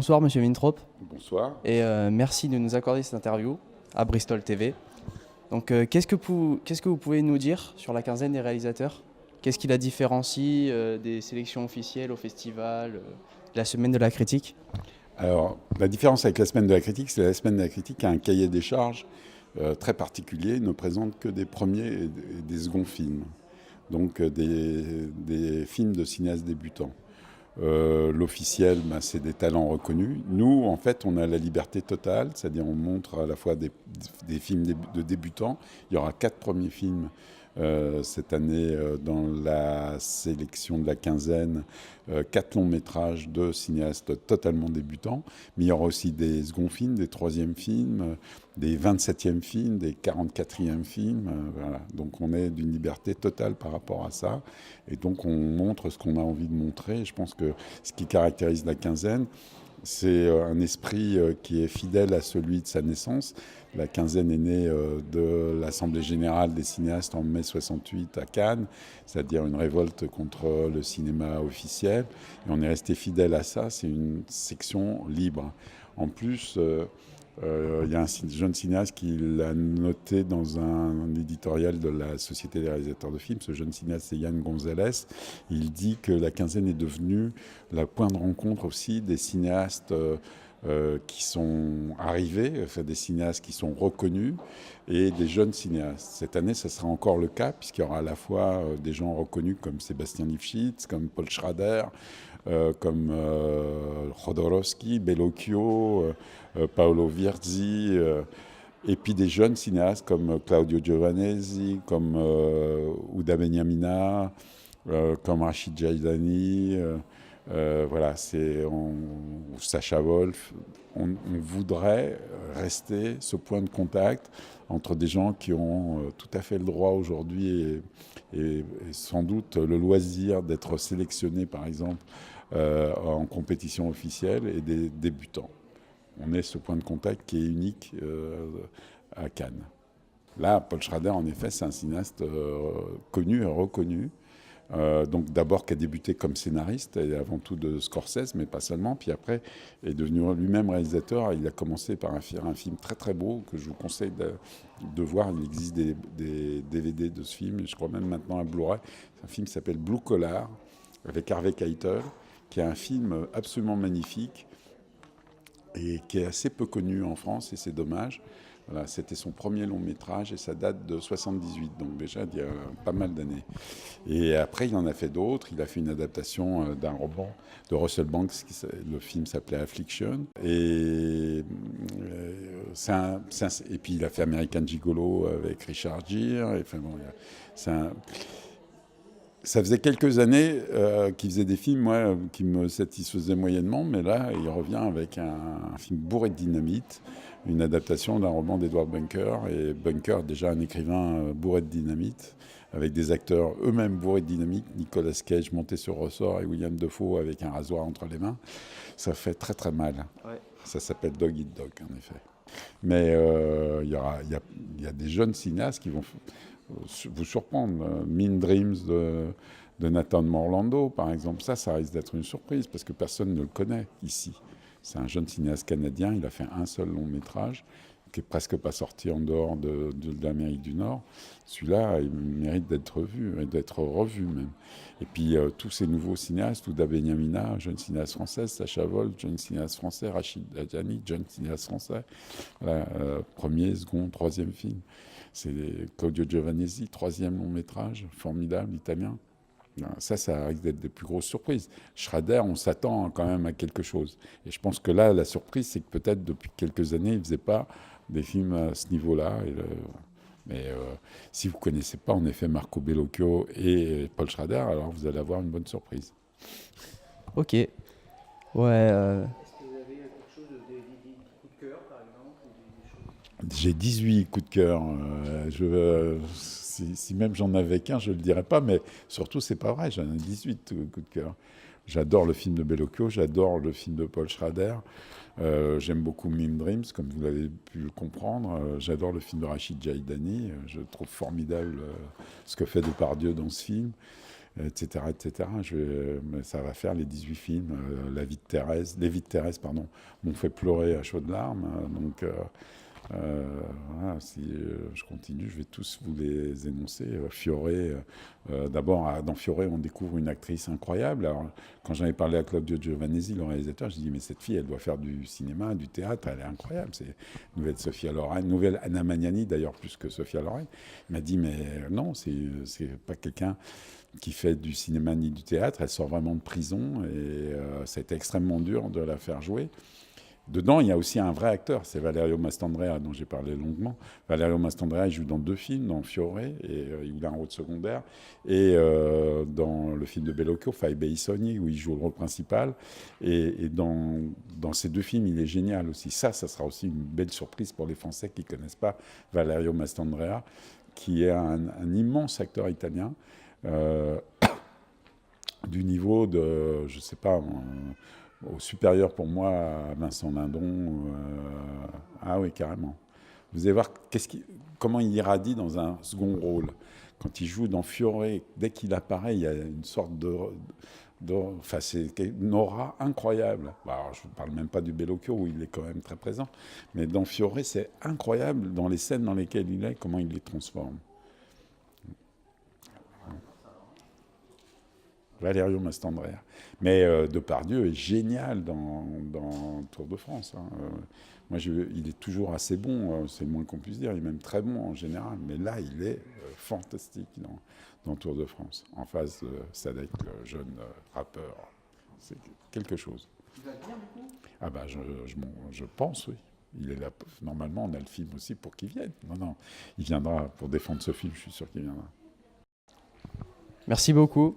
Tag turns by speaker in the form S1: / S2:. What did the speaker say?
S1: bonsoir Monsieur Wintrop
S2: Bonsoir.
S1: et merci de nous accorder cette interview à Bristol TV. Donc qu'est-ce que vous pouvez nous dire sur la quinzaine des réalisateurs? Qu'est-ce qui la différencie des sélections officielles au festival, de la semaine de la critique?
S2: Alors, la différence avec la semaine de la critique, c'est que la semaine de la critique a un cahier des charges très particulier, ne présente que des premiers et des seconds films, donc des films de cinéastes débutants. L'officiel, c'est des talents reconnus. Nous, en fait, on a la liberté totale, c'est-à-dire on montre à la fois des films de débutants. Il y aura 4 premiers films cette année dans la sélection de la quinzaine, 4 longs métrages de cinéastes totalement débutants, mais il y aura aussi des seconds films, des troisièmes films, des 27e films, des 44e films. Voilà. Donc on est d'une liberté totale par rapport à ça, et donc on montre ce qu'on a envie de montrer. Je pense que ce qui caractérise la quinzaine, c'est un esprit qui est fidèle à celui de sa naissance. La quinzaine est née de l'Assemblée générale des cinéastes en mai 68 à Cannes, c'est-à-dire une révolte contre le cinéma officiel. Et on est resté fidèle à ça. C'est une section libre. En plus, il y a un jeune cinéaste qui l'a noté dans un éditorial de la Société des réalisateurs de films. Ce jeune cinéaste, c'est Yann Gonzalez. Il dit que la quinzaine est devenue le point de rencontre aussi des cinéastes qui sont arrivés, enfin des cinéastes qui sont reconnus, et des jeunes cinéastes. Cette année, ça sera encore le cas, puisqu'il y aura à la fois des gens reconnus comme Sébastien Lifshitz, comme Paul Schrader, comme Jodorowsky, Bellocchio, Paolo Virzi, et puis des jeunes cinéastes comme Claudio Giovanesi, comme Ouda Benyamina, comme Rachid Jaidani, voilà, Sacha Wolf. On voudrait rester ce point de contact entre des gens qui ont tout à fait le droit aujourd'hui et sans doute le loisir d'être sélectionnés, par exemple, en compétition officielle, et des débutants. On est ce point de contact qui est unique à Cannes. Là, Paul Schrader, en effet, c'est un cinéaste connu et reconnu. Donc d'abord qui a débuté comme scénariste, et avant tout de Scorsese, mais pas seulement. Puis après, est devenu lui-même réalisateur. Il a commencé par faire un film très très beau que je vous conseille de voir. Il existe des DVD de ce film, et je crois même maintenant un Blu-ray. C'est un film qui s'appelle Blue Collar, avec Harvey Keitel, qui est un film absolument magnifique et qui est assez peu connu en France, et c'est dommage. Voilà, c'était son premier long métrage et ça date de 78, donc déjà il y a pas mal d'années. Et après, il en a fait d'autres. Il a fait une adaptation d'un roman de Russell Banks, le film s'appelait Affliction. Et puis il a fait American Gigolo avec Richard Gere. Enfin, bon, ça faisait quelques années qu'il faisait des films, moi, qui me satisfaisaient moyennement, mais là, il revient avec un film bourré de dynamite, une adaptation d'un roman d'Edward Bunker. Et Bunker, déjà un écrivain bourré de dynamite, avec des acteurs eux-mêmes bourrés de dynamite, Nicolas Cage monté sur ressort et William Dafoe avec un rasoir entre les mains. Ça fait très très mal. Ouais. Ça s'appelle Dog Eat Dog, en effet. Mais il y a des jeunes cinéastes qui vont vous surprendre. Mean Dreams de Nathan Morlando, par exemple, ça risque d'être une surprise parce que personne ne le connaît ici. C'est un jeune cinéaste canadien, il a fait un seul long métrage qui est presque pas sorti en dehors de l'Amérique du Nord. Celui-là, il mérite d'être vu, et d'être revu même. Et puis tous ces nouveaux cinéastes, Ouda Benyamina, jeune cinéaste française, Sacha Wolf, jeune cinéaste français, Rachid Dajani, jeune cinéaste français, voilà, premier, second, troisième film. C'est Claudio Giovanesi, troisième long métrage, formidable, italien. Ça risque d'être des plus grosses surprises. Schrader, on s'attend quand même à quelque chose. Et je pense que là, la surprise, c'est que peut-être depuis quelques années, il ne faisait pas des films à ce niveau-là. Mais si vous ne connaissez pas, en effet, Marco Bellocchio et Paul Schrader, alors vous allez avoir une bonne surprise.
S1: Ok. Ouais.
S3: Est-ce que vous avez quelque chose des coups de cœur, par exemple,
S2: J'ai 18 coups de cœur. Si même j'en avais qu'un, je ne le dirais pas, mais surtout, c'est pas vrai, j'en ai 18 coups de cœur. J'adore le film de Bellocchio, j'adore le film de Paul Schrader, j'aime beaucoup Mean Dreams, comme vous l'avez pu le comprendre, j'adore le film de Rachid Jaidani, je trouve formidable ce que fait Depardieu dans ce film. etc. etc. Mais ça va faire les 18 films. La vie de Thérèse, Les vies de Thérèse, pardon, m'ont fait pleurer à chaudes larmes. Donc, voilà, si je continue, je vais tous vous les énoncer. Fioré, d'abord, dans Fioré, on découvre une actrice incroyable. Alors, quand j'en ai parlé à Claudio Giovanesi, le réalisateur, j'ai dit, mais cette fille, elle doit faire du cinéma, du théâtre, elle est incroyable. C'est nouvelle Sophia Loren, nouvelle Anna Magnani, d'ailleurs, plus que Sophia Loren. Il m'a dit, mais non, c'est pas quelqu'un qui fait du cinéma ni du théâtre. Elle sort vraiment de prison et ça a été extrêmement dur de la faire jouer. Dedans, il y a aussi un vrai acteur, c'est Valerio Mastandrea, dont j'ai parlé longuement. Valerio Mastandrea, il joue dans 2 films, dans Fioré, et il a un rôle secondaire, et dans le film de Bellocchio, Fai bei sogni, où il joue le rôle principal. Et dans ces 2 films, il est génial aussi. Ça sera aussi une belle surprise pour les Français qui ne connaissent pas Valerio Mastandrea, qui est un immense acteur italien, du niveau de, je ne sais pas, au supérieur pour moi à Vincent Lindon. Ah oui, carrément. Vous allez voir comment il irradie dans un second rôle. Quand il joue dans Fioré, dès qu'il apparaît, il y a une sorte enfin, c'est une aura incroyable. Alors, je ne parle même pas du Bellocchio, où il est quand même très présent. Mais dans Fioré, c'est incroyable, dans les scènes dans lesquelles il est, comment il les transforme. Valerio Mastandrea. Mais Depardieu est génial dans Tour de France. Hein. Moi, il est toujours assez bon, c'est le moins qu'on puisse dire. Il est même très bon en général. Mais là, il est fantastique dans Tour de France. En face de Sadek, le jeune rappeur. C'est quelque chose.
S1: Il va bien, du coup ?
S2: Ah bah, je pense, oui. Il est là. Normalement, on a le film aussi pour qu'il vienne. Non, il viendra pour défendre ce film, je suis sûr qu'il viendra.
S1: Merci beaucoup.